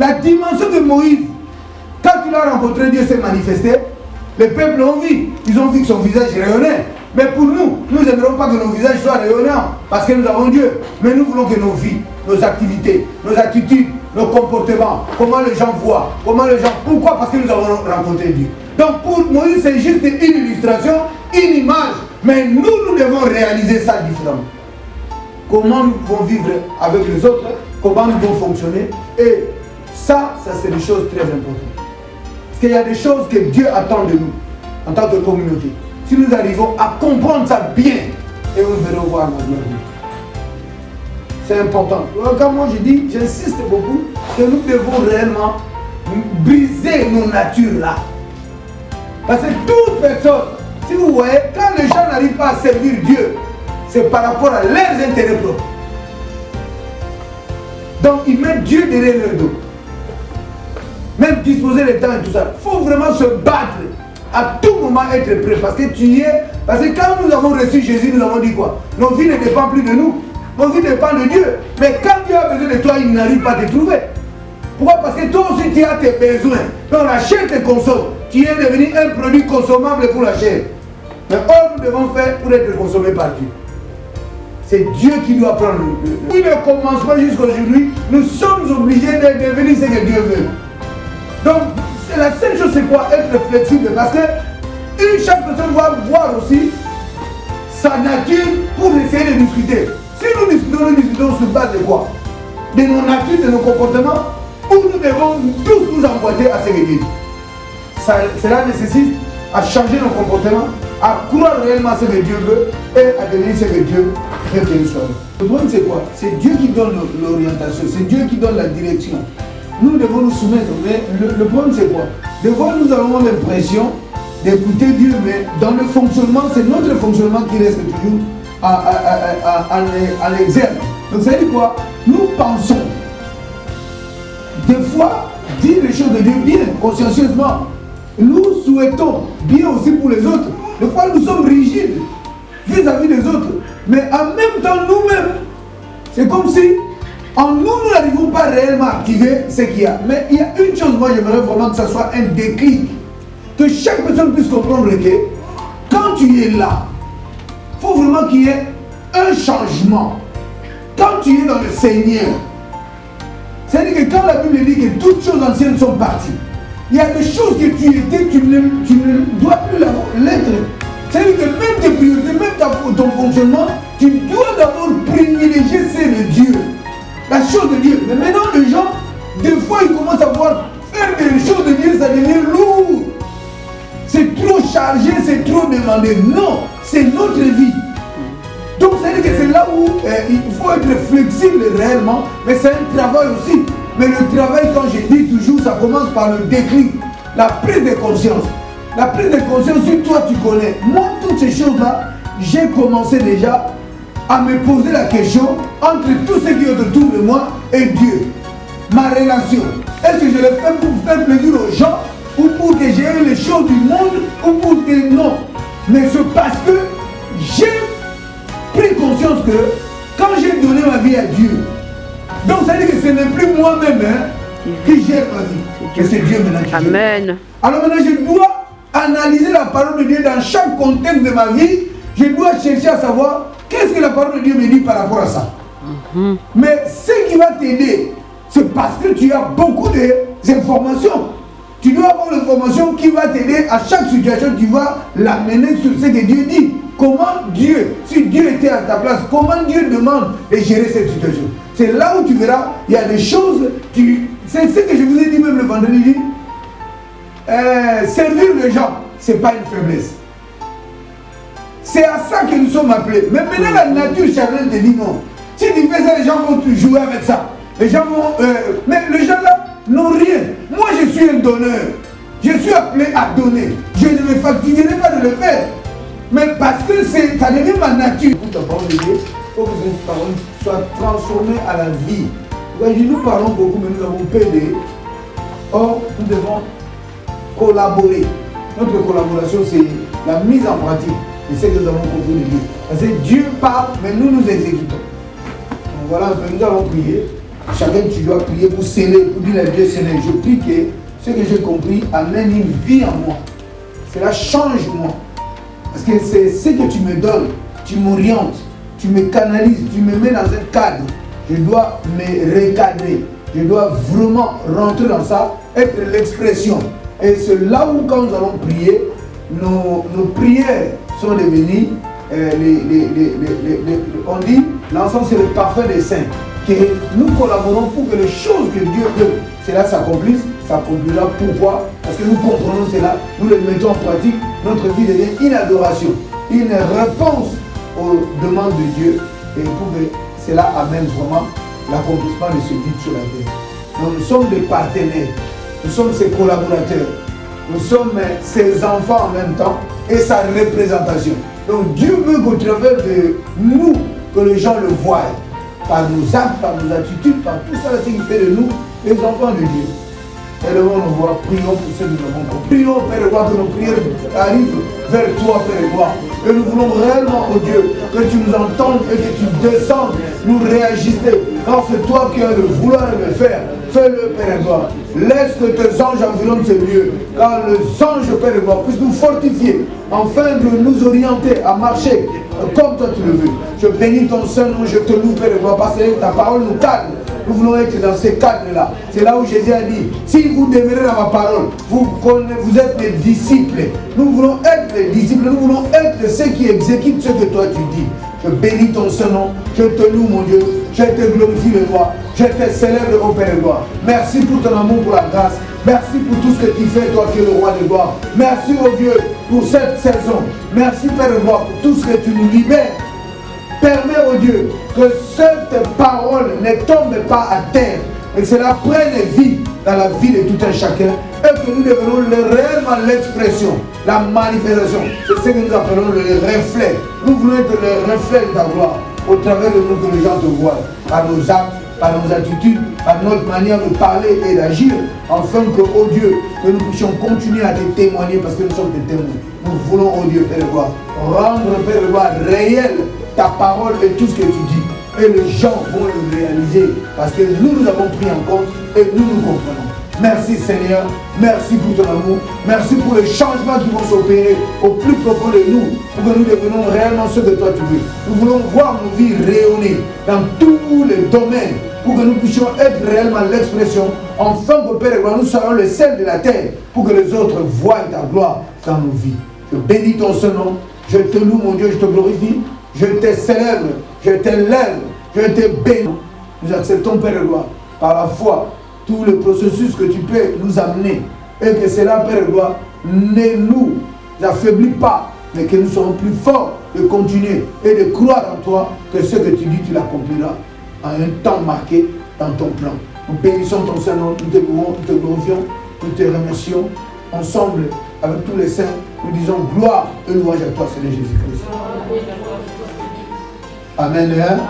La dimension de Moïse, quand il a rencontré Dieu, s'est manifesté, les peuples l'ont vu. Ils ont vu que son visage rayonnait. Mais pour nous, nous n'aimerons pas que nos visages soient rayonnants parce que nous avons Dieu. Mais nous voulons que nos vies, nos activités, nos attitudes, nos comportements, comment les gens voient, comment les gens... Pourquoi? Parce que nous avons rencontré Dieu. Donc pour Moïse, c'est juste une illustration, une image. Mais nous, nous devons réaliser ça différemment. Comment nous pouvons vivre avec les autres, comment nous pouvons fonctionner. Et ça c'est des choses très importantes. Parce qu'il y a des choses que Dieu attend de nous, en tant que communauté. Si nous arrivons à comprendre ça bien, et vous verrez voir la gloire de Dieu. C'est important. Quand moi je dis, j'insiste beaucoup, que nous devons réellement briser nos natures là. Parce que toute personne, si vous voyez, quand les gens n'arrivent pas à servir Dieu, c'est par rapport à leurs intérêts propres. Donc ils mettent Dieu derrière leur dos. Même disposer le temps et tout ça. Il faut vraiment se battre. À tout moment être prêt. Parce que tu y es. Parce que quand nous avons reçu Jésus, nous avons dit quoi? Nos vies ne dépendent plus de nous. Nos vies dépendent de Dieu. Mais quand Dieu a besoin de toi, il n'arrive pas à te trouver. Pourquoi? Parce que toi aussi tu as tes besoins. Donc la chair te consomme. Tu es devenu un produit consommable pour la chair. Mais or nous devons faire pour être consommés par Dieu. C'est Dieu qui doit prendre le... Il ne commence pas jusqu'aujourd'hui. Nous sommes obligés de devenir ce que Dieu veut. Donc, la seule chose c'est quoi? Être flexible. Parce que chaque personne doit voir aussi sa nature pour essayer de discuter. Si nous discutons sur base de quoi? De nos natures, de nos comportements, où nous devons tous nous emboîter à ce que Dieu dit. Cela nécessite à changer nos comportements, à croire réellement ce que Dieu veut et à devenir ce que Dieu veut que nous soyons. Le problème c'est quoi? C'est Dieu qui donne l'orientation, c'est Dieu qui donne la direction. Nous devons nous soumettre, mais le problème c'est quoi? Des fois nous avons l'impression d'écouter Dieu, mais dans le fonctionnement, c'est notre fonctionnement qui reste toujours à l'exergue. Donc ça veut dire quoi? Nous pensons, des fois, dire les choses de Dieu bien, consciencieusement. Nous souhaitons bien aussi pour les autres. Des fois nous sommes rigides vis-à-vis des autres. Mais en même temps nous-mêmes, c'est comme si en nous, nous n'arrivons pas réellement à activer ce qu'il y a. Mais il y a une chose, moi j'aimerais vraiment que ça soit un déclic. Que chaque personne puisse comprendre que quand tu es là, il faut vraiment qu'il y ait un changement. Quand tu es dans le Seigneur, c'est-à-dire que quand la Bible dit que toutes choses anciennes sont parties, il y a des choses que tu étais, tu ne dois plus l'être. C'est-à-dire que même tes priorités, même ton fonctionnement, tu dois d'abord privilégier celle de Dieu. La chose de Dieu. Mais maintenant, les gens, des fois, ils commencent à voir faire des choses de Dieu, ça devient lourd. C'est trop chargé, c'est trop demandé. Non, c'est notre vie. Donc, c'est-à-dire que c'est là où il faut être flexible réellement, mais c'est un travail aussi. Mais le travail, quand je dis toujours, ça commence par le déclic, la prise de conscience. La prise de conscience, si toi tu connais, moi, toutes ces choses-là, j'ai commencé déjà à me poser la question entre tout ce qui est autour de moi et Dieu. Ma relation, est-ce que je le fais pour faire plaisir aux gens ou pour que j'ai les choses du monde ou pour que non? Mais c'est parce que j'ai pris conscience que quand j'ai donné ma vie à Dieu, donc ça veut dire que ce n'est plus moi-même qui gère ma vie, que c'est Dieu maintenant qui gère. Amen. Alors maintenant je dois analyser la parole de Dieu dans chaque contexte de ma vie. Je dois chercher à savoir qu'est-ce que la parole de Dieu me dit par rapport à ça. Mais ce qui va t'aider, c'est parce que tu as beaucoup d'informations. Tu dois avoir l'information qui va t'aider à chaque situation, tu vas l'amener sur ce que Dieu dit. Comment Dieu, si Dieu était à ta place, comment Dieu demande de gérer cette situation. C'est là où tu verras, il y a des choses, c'est ce que je vous ai dit même le vendredi. Servir les gens, ce n'est pas une faiblesse. C'est à ça que nous sommes appelés. Mais maintenant la nature charnelle te dit non. Si tu fais ça, les gens vont jouer avec ça. Les gens vont... mais les gens là n'ont rien. Moi je suis un donneur. Je suis appelé à donner. Je ne me fatiguerai pas de le faire. Mais parce que ça devient ma nature. Pour ta parole de Dieu, il faut que cette parole soit transformée à la vie. Nous parlons beaucoup, mais nous avons peu de... Or, nous devons collaborer. Notre collaboration, c'est la mise en pratique de ce que nous avons compris de Dieu. Parce que Dieu parle, mais nous nous exécutons. voilà, nous allons prier. Chacun, tu dois prier pour sceller, pour dire à Dieu, Seigneur, je prie que ce que j'ai compris amène une vie en moi. Cela change moi. Parce que c'est ce que tu me donnes, tu m'orientes, tu me canalises, tu me mets dans un cadre. Je dois me recadrer. Je dois vraiment rentrer dans ça, être l'expression. Et c'est là où, quand nous allons prier, nos prières sont devenues, on dit, l'encens c'est le parfum des saints. Que nous collaborons pour que les choses que Dieu veut, cela s'accomplisse. S'accomplira. Pourquoi? Parce que nous comprenons cela, nous le mettons en pratique, notre vie devient une adoration, une réponse aux demandes de Dieu, et pour que cela amène vraiment l'accomplissement de ce but sur la terre. Donc nous sommes des partenaires, nous sommes ses collaborateurs, nous sommes ses enfants en même temps et sa représentation. Donc Dieu veut qu'au travers de nous, que les gens le voient, par nos actes, par nos attitudes, par tout ça, ce qui fait de nous les enfants de Dieu. Élevons nos voix, prions pour ceux que nous avons compris. Prions, Père, que nos prières arrivent vers toi, Père et gloire. Et nous voulons réellement, oh Dieu, que tu nous entendes et que tu descendes, nous réajuster. Car c'est toi qui as le vouloir et le faire. Fais-le, Père et gloire. Laisse que tes anges environnent ce lieu. Car les anges, Père et gloire, puissent nous fortifier, afin de nous orienter à marcher comme toi tu le veux. Je bénis ton Saint-Nom, je te loue, Père et gloire, parce que ta parole nous cadre. Nous voulons être dans ces cadres-là. C'est là où Jésus a dit, si vous demeurez dans ma parole, vous êtes des disciples. Nous voulons être des disciples, nous voulons être ceux qui exécutent ce que toi tu dis. Je bénis ton Saint-Nom, je te loue mon Dieu, je te glorifie le roi, je te célèbre au Père de gloire. Merci pour ton amour, pour la grâce. Merci pour tout ce que tu fais, toi qui es le roi de gloire. Merci, oh Dieu, pour cette saison. Merci, Père de gloire, pour tout ce que tu nous libères. Permets, oh Dieu, que cette parole ne tombe pas à terre, et que cela prenne vie dans la vie de tout un chacun, et que nous devenons réellement l'expression, la manifestation. C'est ce que nous appelons le reflet. Nous voulons être le reflet de ta gloire, au travers de nous que les gens te voient, par nos actes, par nos attitudes, par notre manière de parler et d'agir, afin que, oh Dieu, que nous puissions continuer à te témoigner, parce que nous sommes des témoins. Nous voulons, oh Dieu, Père de gloire, rendre, Père de gloire, réel ta parole et tout ce que tu dis. Et les gens vont le réaliser, parce que nous avons pris en compte et nous comprenons. Merci Seigneur, merci pour ton amour, merci pour les changements qui vont s'opérer au plus profond de nous, pour que nous devenions réellement ce que toi tu veux. Nous voulons voir nos vies rayonner dans tous les domaines, pour que nous puissions être réellement l'expression, enfin que Père et gloire, nous soyons le sel de la terre, pour que les autres voient ta gloire dans nos vies. Je bénis ton Saint-Nom, je te loue mon Dieu, je te glorifie, je te célèbre, je t'élève, je te bénis. Nous acceptons, Père et gloire, par la foi, tout le processus que tu peux nous amener, et que cela, Père et gloire, ne nous affaiblit pas, mais que nous serons plus forts de continuer et de croire en toi, que ce que tu dis, tu l'accompliras en un temps marqué dans ton plan. Nous bénissons ton Saint-Nom, nous te louons, nous te glorifions, nous te remercions. Ensemble, avec tous les saints, nous disons gloire et louange à toi, Seigneur Jésus-Christ. Amen.